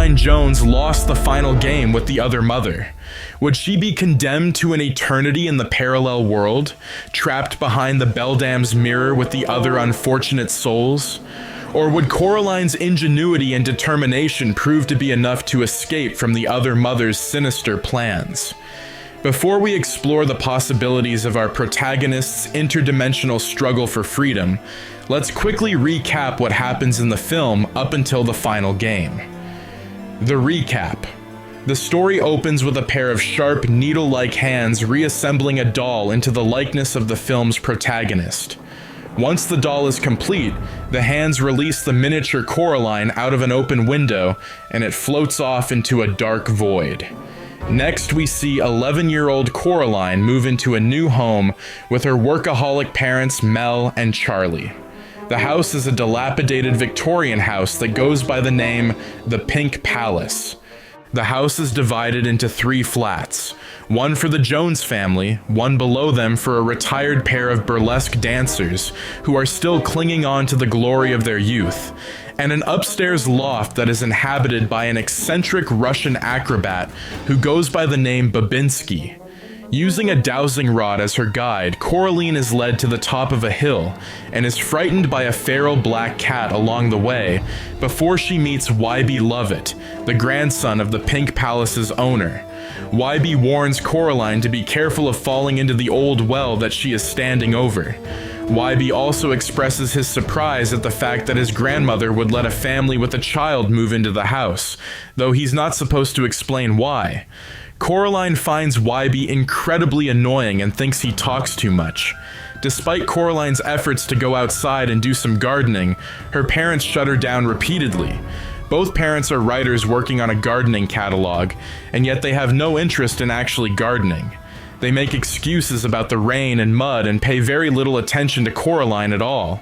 Coraline Jones lost the final game with the other mother? Would she be condemned to an eternity in the parallel world, trapped behind the Beldam's mirror with the other unfortunate souls? Or would Coraline's ingenuity and determination prove to be enough to escape from the other mother's sinister plans? Before we explore the possibilities of our protagonist's interdimensional struggle for freedom, let's quickly recap what happens in the film up until the final game. The recap. The story opens with a pair of sharp, needle-like hands reassembling a doll into the likeness of the film's protagonist. Once the doll is complete, the hands release the miniature Coraline out of an open window, and it floats off into a dark void. Next, we see 11-year-old Coraline move into a new home with her workaholic parents Mel and Charlie. The house is a dilapidated Victorian house that goes by the name the Pink Palace. The house is divided into 3 flats, one for the Jones family, one below them for a retired pair of burlesque dancers who are still clinging on to the glory of their youth, and an upstairs loft that is inhabited by an eccentric Russian acrobat who goes by the name Babinski. Using a dowsing rod as her guide, Coraline is led to the top of a hill and is frightened by a feral black cat along the way before she meets YB Lovett, the grandson of the Pink Palace's owner. YB warns Coraline to be careful of falling into the old well that she is standing over. YB also expresses his surprise at the fact that his grandmother would let a family with a child move into the house, though he's not supposed to explain why. Coraline finds YB incredibly annoying and thinks he talks too much. Despite Coraline's efforts to go outside and do some gardening, her parents shut her down repeatedly. Both parents are writers working on a gardening catalog, and yet they have no interest in actually gardening. They make excuses about the rain and mud and pay very little attention to Coraline at all.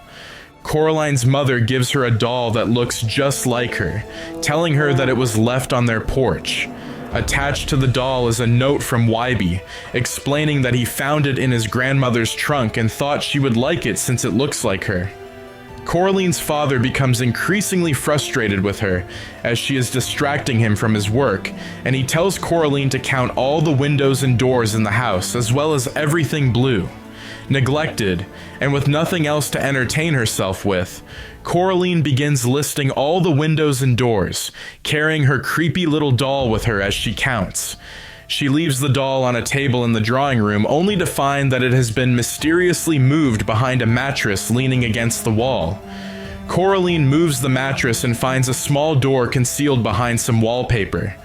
Coraline's mother gives her a doll that looks just like her, telling her that it was left on their porch. Attached to the doll is a note from YB, explaining that he found it in his grandmother's trunk and thought she would like it since it looks like her. Coraline's father becomes increasingly frustrated with her as she is distracting him from his work, and he tells Coraline to count all the windows and doors in the house as well as everything blue. Neglected, and with nothing else to entertain herself with, Coraline begins listing all the windows and doors, carrying her creepy little doll with her as she counts. She leaves the doll on a table in the drawing room only to find that it has been mysteriously moved behind a mattress leaning against the wall. Coraline moves the mattress and finds a small door concealed behind some wallpaper.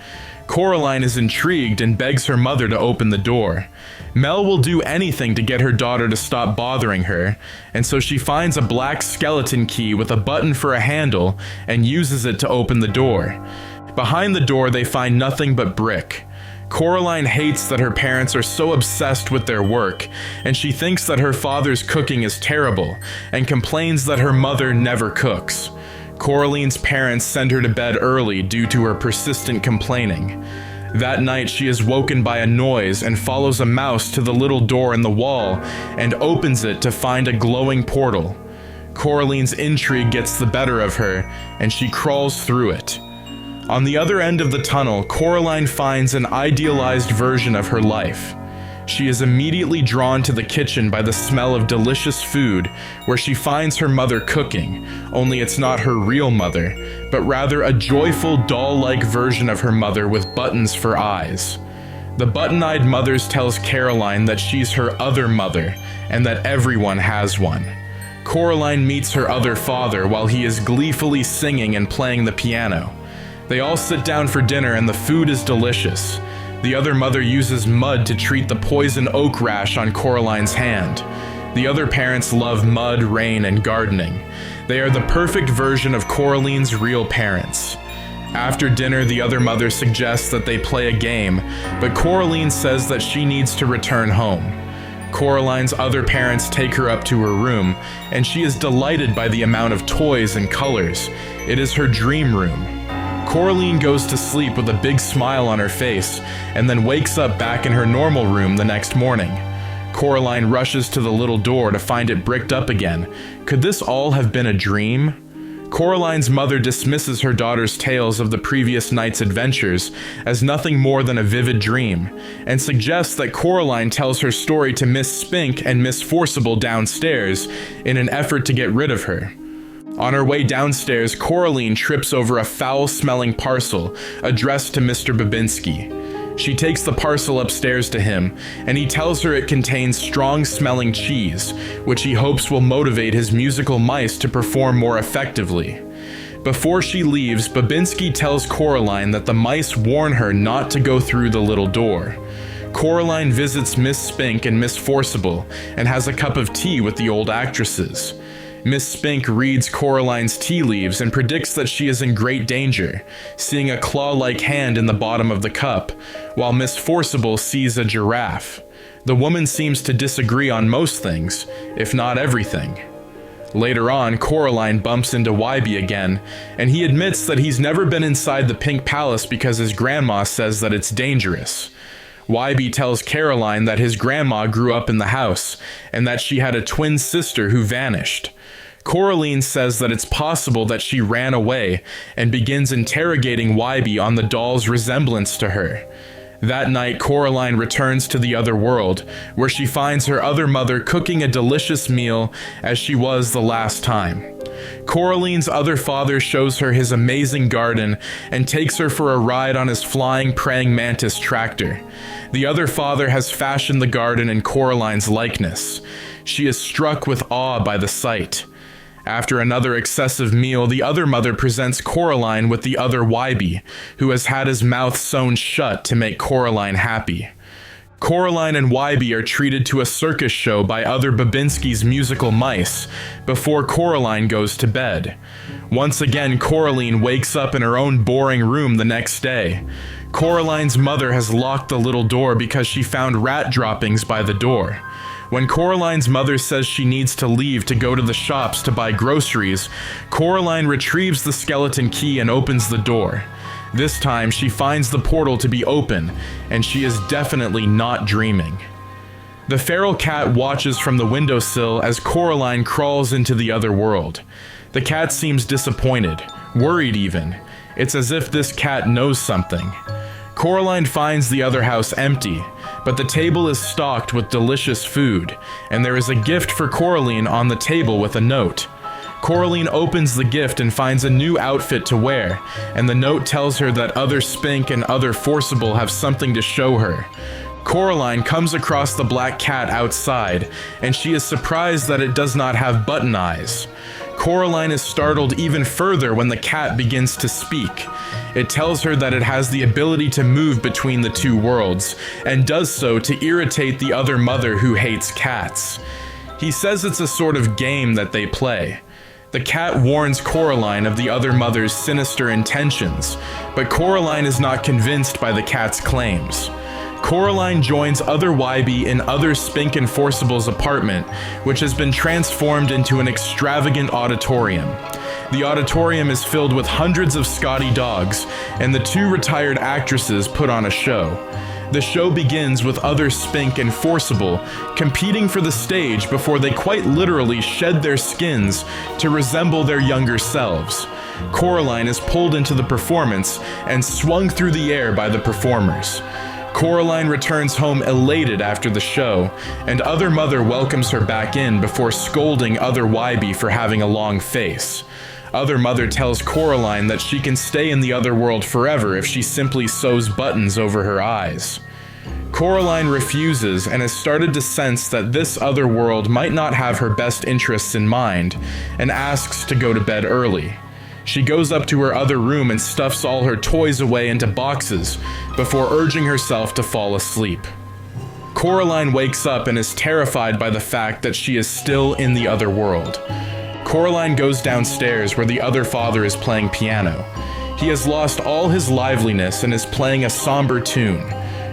Coraline is intrigued and begs her mother to open the door. Mel will do anything to get her daughter to stop bothering her, and so she finds a black skeleton key with a button for a handle and uses it to open the door. Behind the door they find nothing but brick. Coraline hates that her parents are so obsessed with their work, and she thinks that her father's cooking is terrible, and complains that her mother never cooks. Coraline's parents send her to bed early due to her persistent complaining. That night she is woken by a noise and follows a mouse to the little door in the wall and opens it to find a glowing portal. Coraline's intrigue gets the better of her, and she crawls through it. On the other end of the tunnel, Coraline finds an idealized version of her life. She is immediately drawn to the kitchen by the smell of delicious food, where she finds her mother cooking, only it's not her real mother, but rather a joyful doll-like version of her mother with buttons for eyes. The button-eyed mother tells Coraline that she's her other mother, and that everyone has one. Coraline meets her other father while he is gleefully singing and playing the piano. They all sit down for dinner and the food is delicious. The other mother uses mud to treat the poison oak rash on Coraline's hand. The other parents love mud, rain, and gardening. They are the perfect version of Coraline's real parents. After dinner, the other mother suggests that they play a game, but Coraline says that she needs to return home. Coraline's other parents take her up to her room, and she is delighted by the amount of toys and colors. It is her dream room. Coraline goes to sleep with a big smile on her face, and then wakes up back in her normal room the next morning. Coraline rushes to the little door to find it bricked up again. Could this all have been a dream? Coraline's mother dismisses her daughter's tales of the previous night's adventures as nothing more than a vivid dream, and suggests that Coraline tells her story to Miss Spink and Miss Forcible downstairs in an effort to get rid of her. On her way downstairs, Coraline trips over a foul-smelling parcel addressed to Mr. Babinski. She takes the parcel upstairs to him, and he tells her it contains strong-smelling cheese, which he hopes will motivate his musical mice to perform more effectively. Before she leaves, Babinski tells Coraline that the mice warn her not to go through the little door. Coraline visits Miss Spink and Miss Forcible, and has a cup of tea with the old actresses. Miss Spink reads Coraline's tea leaves and predicts that she is in great danger, seeing a claw-like hand in the bottom of the cup, while Miss Forcible sees a giraffe. The woman seems to disagree on most things, if not everything. Later on, Coraline bumps into Wybie again, and he admits that he's never been inside the Pink Palace because his grandma says that it's dangerous. Wybie tells Caroline that his grandma grew up in the house, and that she had a twin sister who vanished. Coraline says that it's possible that she ran away, and begins interrogating Wybie on the doll's resemblance to her. That night, Coraline returns to the other world, where she finds her other mother cooking a delicious meal as she was the last time. Coraline's other father shows her his amazing garden and takes her for a ride on his flying praying mantis tractor. The other father has fashioned the garden in Coraline's likeness. She is struck with awe by the sight. After another excessive meal, the other mother presents Coraline with the other Wybie, who has had his mouth sewn shut to make Coraline happy. Coraline and Wybie are treated to a circus show by other Babinski's musical mice before Coraline goes to bed. Once again, Coraline wakes up in her own boring room the next day. Coraline's mother has locked the little door because she found rat droppings by the door. When Coraline's mother says she needs to leave to go to the shops to buy groceries, Coraline retrieves the skeleton key and opens the door. This time, she finds the portal to be open, and she is definitely not dreaming. The feral cat watches from the windowsill as Coraline crawls into the other world. The cat seems disappointed, worried even. It's as if this cat knows something. Coraline finds the other house empty, but the table is stocked with delicious food, and there is a gift for Coraline on the table with a note. Coraline opens the gift and finds a new outfit to wear, and the note tells her that other Spink and other Forcible have something to show her. Coraline comes across the black cat outside, and she is surprised that it does not have button eyes. Coraline is startled even further when the cat begins to speak. It tells her that it has the ability to move between the two worlds, and does so to irritate the other mother who hates cats. He says it's a sort of game that they play. The cat warns Coraline of the other mother's sinister intentions, but Coraline is not convinced by the cat's claims. Coraline joins other Wybie in other Spink and Forcible's apartment, which has been transformed into an extravagant auditorium. The auditorium is filled with hundreds of Scotty dogs, and the two retired actresses put on a show. The show begins with other Spink and Forcible competing for the stage before they quite literally shed their skins to resemble their younger selves. Coraline is pulled into the performance and swung through the air by the performers. Coraline returns home elated after the show, and other mother welcomes her back in before scolding other Wybie for having a long face. Other mother tells Coraline that she can stay in the other world forever if she simply sews buttons over her eyes. Coraline refuses and has started to sense that this other world might not have her best interests in mind, and asks to go to bed early. She goes up to her other room and stuffs all her toys away into boxes before urging herself to fall asleep. Coraline wakes up and is terrified by the fact that she is still in the other world. Coraline goes downstairs where the other father is playing piano. He has lost all his liveliness and is playing a somber tune.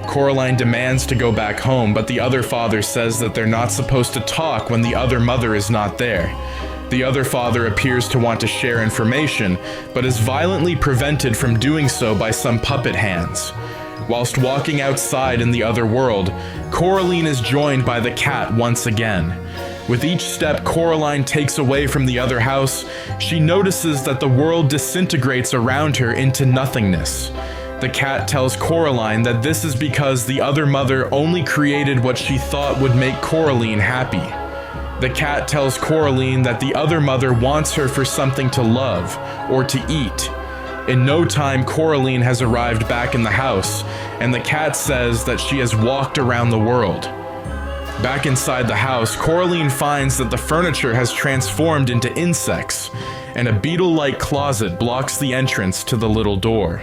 Coraline demands to go back home, but the other father says that they're not supposed to talk when the other mother is not there. The other father appears to want to share information, but is violently prevented from doing so by some puppet hands. Whilst walking outside in the other world, Coraline is joined by the cat once again. With each step Coraline takes away from the other house, she notices that the world disintegrates around her into nothingness. The cat tells Coraline that this is because the other mother only created what she thought would make Coraline happy. The cat tells Coraline that the other mother wants her for something to love or to eat. In no time, Coraline has arrived back in the house, and the cat says that she has walked around the world. Back inside the house, Coraline finds that the furniture has transformed into insects, and a beetle-like closet blocks the entrance to the little door.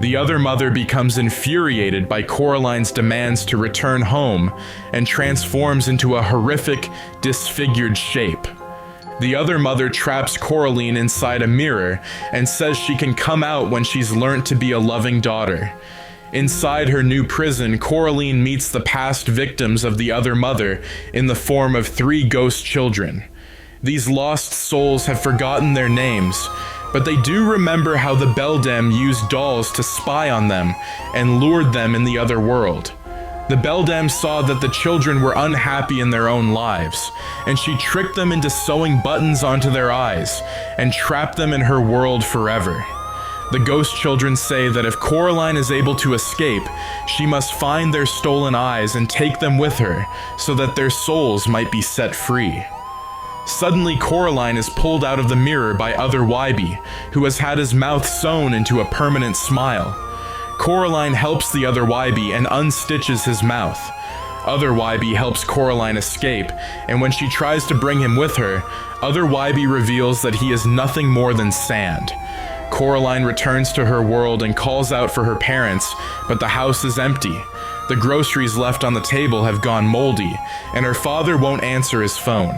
The other mother becomes infuriated by Coraline's demands to return home and transforms into a horrific, disfigured shape. The other mother traps Coraline inside a mirror and says she can come out when she's learnt to be a loving daughter. Inside her new prison, Coraline meets the past victims of the other mother in the form of 3 ghost children. These lost souls have forgotten their names, but they do remember how the Beldam used dolls to spy on them and lured them in the other world. The Beldam saw that the children were unhappy in their own lives, and she tricked them into sewing buttons onto their eyes and trapped them in her world forever. The ghost children say that if Coraline is able to escape, she must find their stolen eyes and take them with her so that their souls might be set free. Suddenly, Coraline is pulled out of the mirror by Other Wybie, who has had his mouth sewn into a permanent smile. Coraline helps the Other Wybie and unstitches his mouth. Other Wybie helps Coraline escape, and when she tries to bring him with her, Other Wybie reveals that he is nothing more than sand. Coraline returns to her world and calls out for her parents, but the house is empty. The groceries left on the table have gone moldy, and her father won't answer his phone.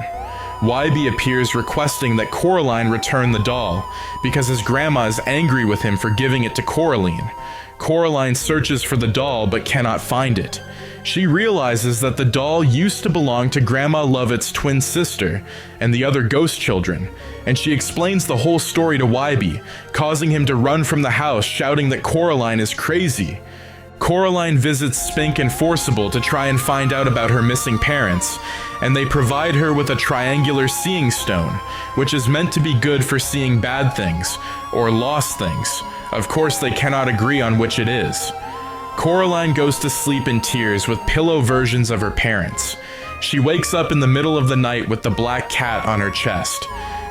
Wybie appears requesting that Coraline return the doll, because his grandma is angry with him for giving it to Coraline. Coraline searches for the doll but cannot find it. She realizes that the doll used to belong to Grandma Lovett's twin sister and the other ghost children, and she explains the whole story to Wybie, causing him to run from the house shouting that Coraline is crazy. Coraline visits Spink and Forcible to try and find out about her missing parents, and they provide her with a triangular seeing stone, which is meant to be good for seeing bad things, or lost things. Of course, they cannot agree on which it is. Coraline goes to sleep in tears with pillow versions of her parents. She wakes up in the middle of the night with the black cat on her chest.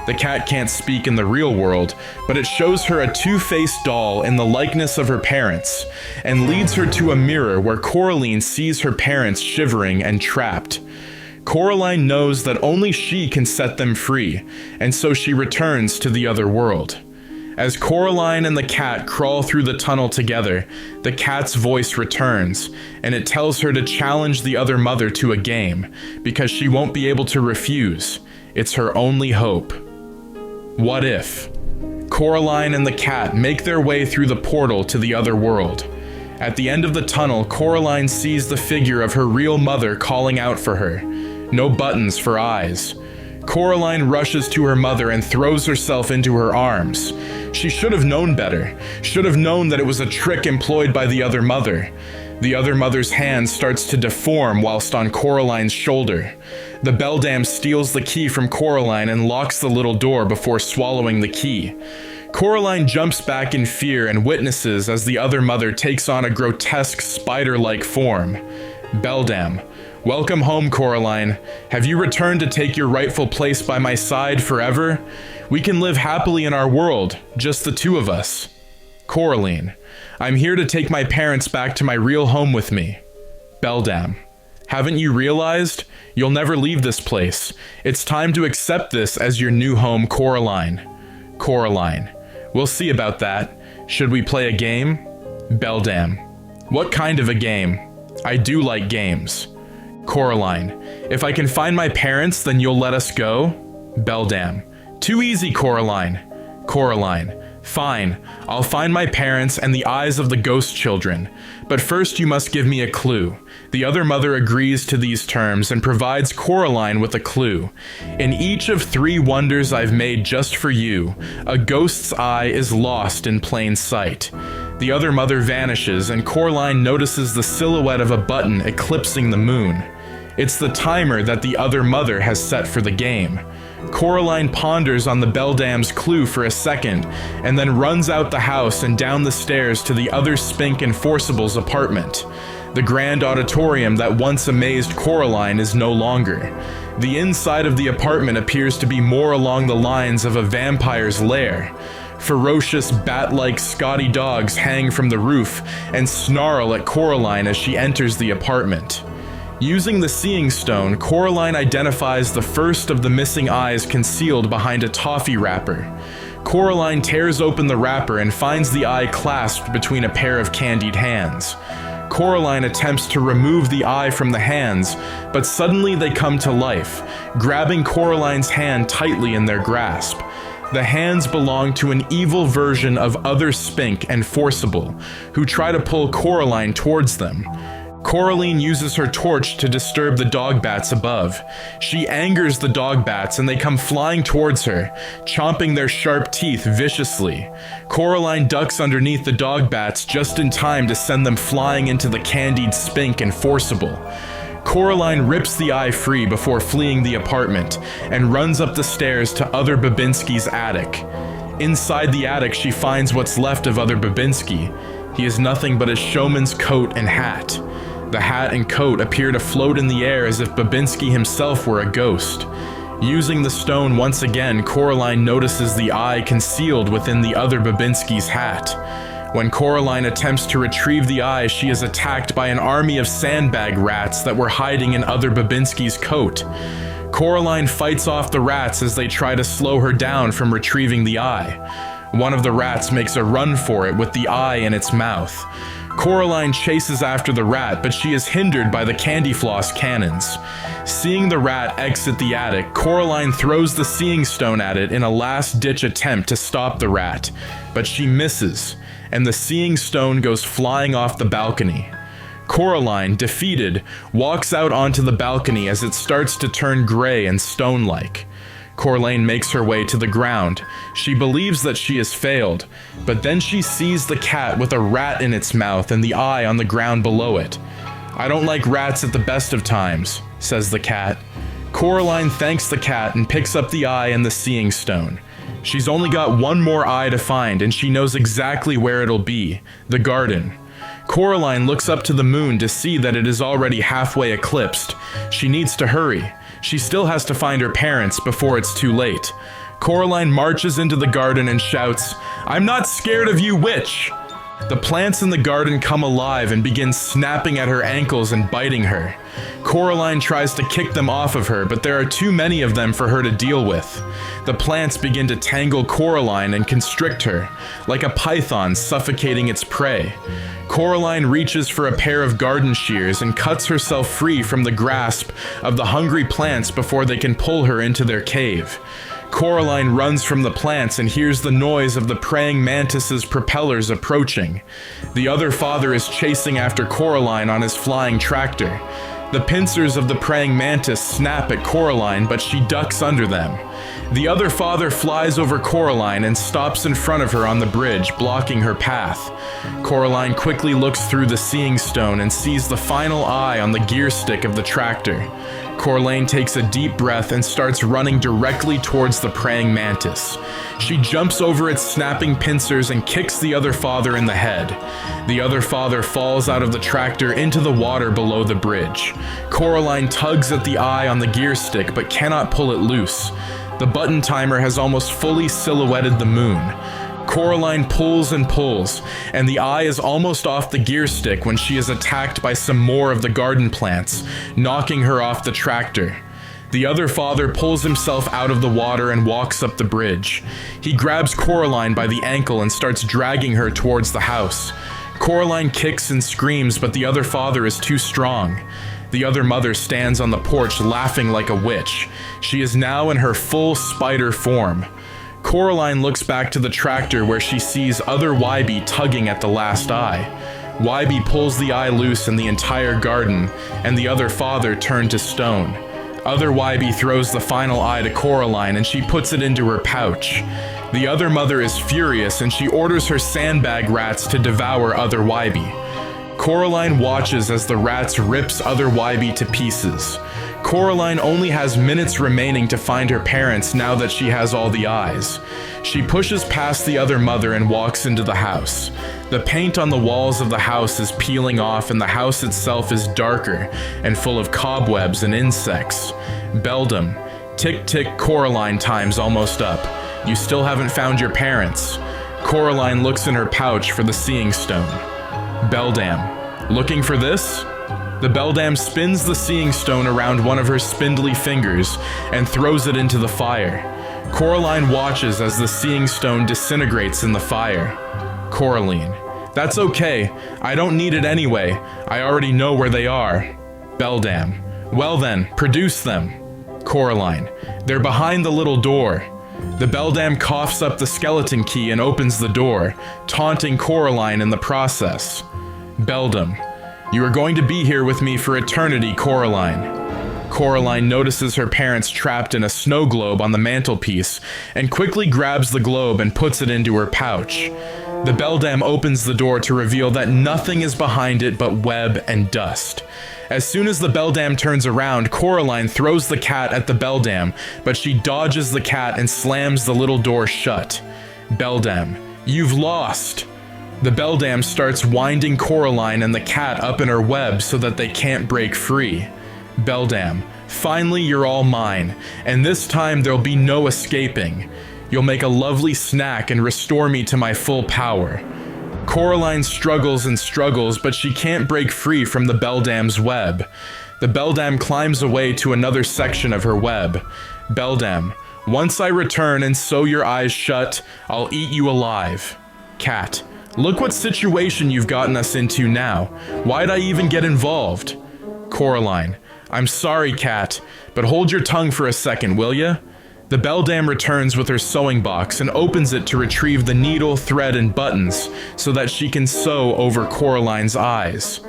The cat can't speak in the real world, but it shows her a two-faced doll in the likeness of her parents, and leads her to a mirror where Coraline sees her parents shivering and trapped. Coraline knows that only she can set them free, and so she returns to the other world. As Coraline and the cat crawl through the tunnel together, the cat's voice returns, and it tells her to challenge the other mother to a game, because she won't be able to refuse. It's her only hope. What if? Coraline and the cat make their way through the portal to the other world. At the end of the tunnel, Coraline sees the figure of her real mother calling out for her. No buttons for eyes. Coraline rushes to her mother and throws herself into her arms. She should have known better, should have known that it was a trick employed by the other mother. The other mother's hand starts to deform whilst on Coraline's shoulder. The Beldam steals the key from Coraline and locks the little door before swallowing the key. Coraline jumps back in fear and witnesses as the other mother takes on a grotesque spider-like form. Beldam. Welcome home, Coraline. Have you returned to take your rightful place by my side forever? We can live happily in our world, just the two of us. Coraline. I'm here to take my parents back to my real home with me. Beldam. Haven't you realized? You'll never leave this place. It's time to accept this as your new home, Coraline. Coraline. We'll see about that. Should we play a game? Beldam. What kind of a game? I do like games. Coraline. If I can find my parents, then you'll let us go? Beldam. Too easy, Coraline. Coraline. Fine, I'll find my parents and the eyes of the ghost children, but first you must give me a clue. The other mother agrees to these terms and provides Coraline with a clue. In each of 3 wonders I've made just for you, a ghost's eye is lost in plain sight. The other mother vanishes and Coraline notices the silhouette of a button eclipsing the moon. It's the timer that the other mother has set for the game. Coraline ponders on the Beldam's clue for a second, and then runs out the house and down the stairs to the other Spink Enforcible's apartment. The grand auditorium that once amazed Coraline is no longer. The inside of the apartment appears to be more along the lines of a vampire's lair. Ferocious bat-like Scotty dogs hang from the roof and snarl at Coraline as she enters the apartment. Using the seeing stone, Coraline identifies the first of the missing eyes concealed behind a toffee wrapper. Coraline tears open the wrapper and finds the eye clasped between a pair of candied hands. Coraline attempts to remove the eye from the hands, but suddenly they come to life, grabbing Coraline's hand tightly in their grasp. The hands belong to an evil version of other Spink Enforcible, who try to pull Coraline towards them. Coraline uses her torch to disturb the dog bats above. She angers the dog bats and they come flying towards her, chomping their sharp teeth viciously. Coraline ducks underneath the dog bats just in time to send them flying into the candied Spink Enforcible. Coraline rips the eye free before fleeing the apartment and runs up the stairs to Other Babinski's attic. Inside the attic, she finds what's left of Other Babinski. He is nothing but a showman's coat and hat. The hat and coat appear to float in the air as if Babinski himself were a ghost. Using the stone once again, Coraline notices the eye concealed within the Other Babinski's hat. When Coraline attempts to retrieve the eye, she is attacked by an army of sandbag rats that were hiding in Other Babinski's coat. Coraline fights off the rats as they try to slow her down from retrieving the eye. One of the rats makes a run for it with the eye in its mouth. Coraline chases after the rat, but she is hindered by the candy floss cannons. Seeing the rat exit the attic, Coraline throws the seeing stone at it in a last-ditch attempt to stop the rat, but she misses, and the seeing stone goes flying off the balcony. Coraline, defeated, walks out onto the balcony as it starts to turn gray and stone-like. Coraline makes her way to the ground. She believes that she has failed, but then she sees the cat with a rat in its mouth and the eye on the ground below it. "I don't like rats at the best of times," says the cat. Coraline thanks the cat and picks up the eye and the seeing stone. She's only got one more eye to find, and she knows exactly where it'll be: the garden. Coraline looks up to the moon to see that it is already halfway eclipsed. She needs to hurry. She still has to find her parents before it's too late. Coraline marches into the garden and shouts, "I'm not scared of you, witch!" The plants in the garden come alive and begin snapping at her ankles and biting her. Coraline tries to kick them off of her, but there are too many of them for her to deal with. The plants begin to tangle Coraline and constrict her, like a python suffocating its prey. Coraline reaches for a pair of garden shears and cuts herself free from the grasp of the hungry plants before they can pull her into their cave. Coraline runs from the plants and hears the noise of the praying mantis's propellers approaching. The other father is chasing after Coraline on his flying tractor. The pincers of the praying mantis snap at Coraline, but she ducks under them. The other father flies over Coraline and stops in front of her on the bridge, blocking her path. Coraline quickly looks through the seeing stone and sees the final eye on the gear stick of the tractor. Coraline takes a deep breath and starts running directly towards the praying mantis. She jumps over its snapping pincers and kicks the other father in the head. The other father falls out of the tractor into the water below the bridge. Coraline tugs at the eye on the gear stick but cannot pull it loose. The button timer has almost fully silhouetted the moon. Coraline pulls and pulls, and the eye is almost off the gear stick when she is attacked by some more of the garden plants, knocking her off the tractor. The other father pulls himself out of the water and walks up the bridge. He grabs Coraline by the ankle and starts dragging her towards the house. Coraline kicks and screams, but the other father is too strong. The other mother stands on the porch laughing like a witch. She is now in her full spider form. Coraline looks back to the tractor where she sees other Wybie tugging at the last eye. Wybie pulls the eye loose in the entire garden, and the other father turned to stone. Other Wybie throws the final eye to Coraline and she puts it into her pouch. The other mother is furious and she orders her sandbag rats to devour other Wybie. Coraline watches as the rats rips other Wybie to pieces. Coraline only has minutes remaining to find her parents now that she has all the eyes. She pushes past the other mother and walks into the house. The paint on the walls of the house is peeling off and the house itself is darker and full of cobwebs and insects. Beldam, tick tick Coraline, time's almost up. You still haven't found your parents. Coraline looks in her pouch for the seeing stone. Beldam, looking for this? The Beldam spins the seeing stone around one of her spindly fingers and throws it into the fire. Coraline watches as the seeing stone disintegrates in the fire. Coraline, that's okay. I don't need it anyway. I already know where they are. Beldam, well then, produce them. Coraline, they're behind the little door. The Beldam coughs up the skeleton key and opens the door, taunting Coraline in the process. Beldam, you are going to be here with me for eternity, Coraline. Coraline notices her parents trapped in a snow globe on the mantelpiece and quickly grabs the globe and puts it into her pouch. The Beldam opens the door to reveal that nothing is behind it but web and dust. As soon as the Beldam turns around, Coraline throws the cat at the Beldam, but she dodges the cat and slams the little door shut. Beldam, you've lost! The Beldam starts winding Coraline and the cat up in her web so that they can't break free. Beldam, finally you're all mine, and this time there'll be no escaping. You'll make a lovely snack and restore me to my full power. Coraline struggles and struggles, but she can't break free from the Beldam's web. The Beldam climbs away to another section of her web. Beldam, once I return and sew your eyes shut, I'll eat you alive. Cat, look what situation you've gotten us into now. Why'd I even get involved? Coraline, I'm sorry, Cat, but hold your tongue for a second, will ya? The Beldam returns with her sewing box and opens it to retrieve the needle, thread, and buttons so that she can sew over Coraline's eyes.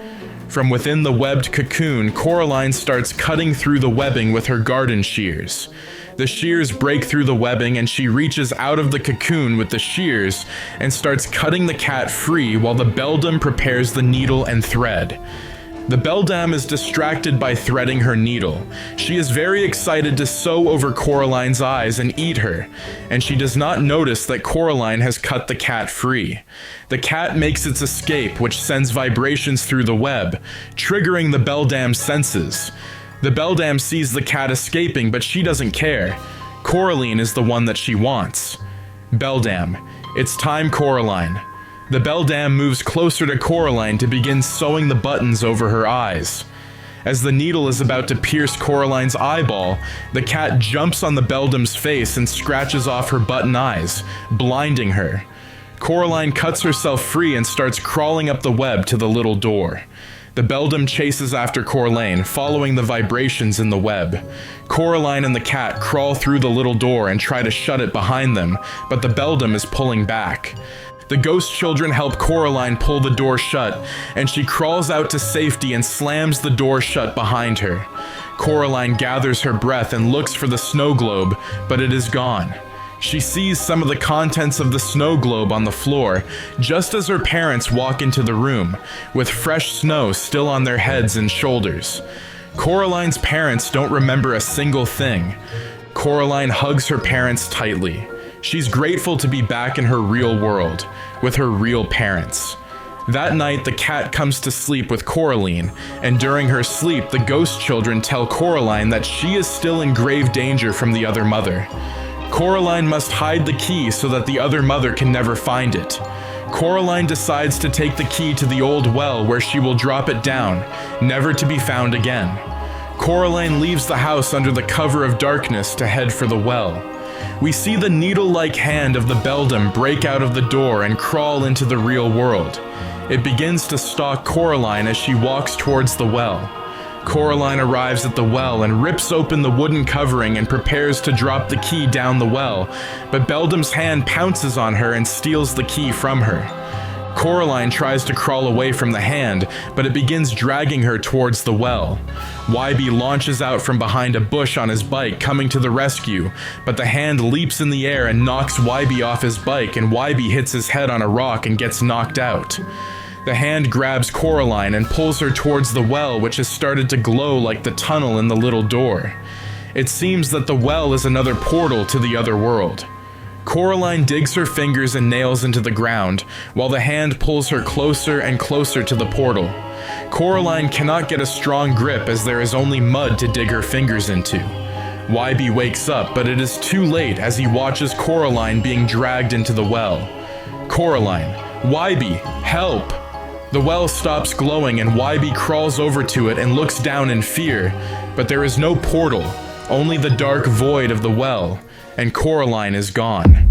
From within the webbed cocoon, Coraline starts cutting through the webbing with her garden shears. The shears break through the webbing and she reaches out of the cocoon with the shears and starts cutting the cat free while the Beldam prepares the needle and thread. The Beldam is distracted by threading her needle. She is very excited to sew over Coraline's eyes and eat her, and she does not notice that Coraline has cut the cat free. The cat makes its escape, which sends vibrations through the web, triggering the Beldam's senses. The Beldam sees the cat escaping, but she doesn't care. Coraline is the one that she wants. Beldam, it's time, Coraline. The Beldam moves closer to Coraline to begin sewing the buttons over her eyes. As the needle is about to pierce Coraline's eyeball, the cat jumps on the Beldam's face and scratches off her button eyes, blinding her. Coraline cuts herself free and starts crawling up the web to the little door. The Beldam chases after Coraline, following the vibrations in the web. Coraline and the cat crawl through the little door and try to shut it behind them, but the Beldam is pulling back. The ghost children help Coraline pull the door shut, and she crawls out to safety and slams the door shut behind her. Coraline gathers her breath and looks for the snow globe, but it is gone. She sees some of the contents of the snow globe on the floor, just as her parents walk into the room, with fresh snow still on their heads and shoulders. Coraline's parents don't remember a single thing. Coraline hugs her parents tightly. She's grateful to be back in her real world, with her real parents. That night, the cat comes to sleep with Coraline, and during her sleep, the ghost children tell Coraline that she is still in grave danger from the other mother. Coraline must hide the key so that the other mother can never find it. Coraline decides to take the key to the old well where she will drop it down, never to be found again. Coraline leaves the house under the cover of darkness to head for the well. We see the needle-like hand of the Beldam break out of the door and crawl into the real world. It begins to stalk Coraline as she walks towards the well. Coraline arrives at the well and rips open the wooden covering and prepares to drop the key down the well, but Beldam's hand pounces on her and steals the key from her. Coraline tries to crawl away from the hand, but it begins dragging her towards the well. Wybie launches out from behind a bush on his bike, coming to the rescue, but the hand leaps in the air and knocks Wybie off his bike, and Wybie hits his head on a rock and gets knocked out. The hand grabs Coraline and pulls her towards the well, which has started to glow like the tunnel in the little door. It seems that the well is another portal to the other world. Coraline digs her fingers and nails into the ground, while the hand pulls her closer and closer to the portal. Coraline cannot get a strong grip as there is only mud to dig her fingers into. YB wakes up, but it is too late as he watches Coraline being dragged into the well. Coraline, YB, help! The well stops glowing and YB crawls over to it and looks down in fear, but there is no portal, only the dark void of the well, and Coraline is gone.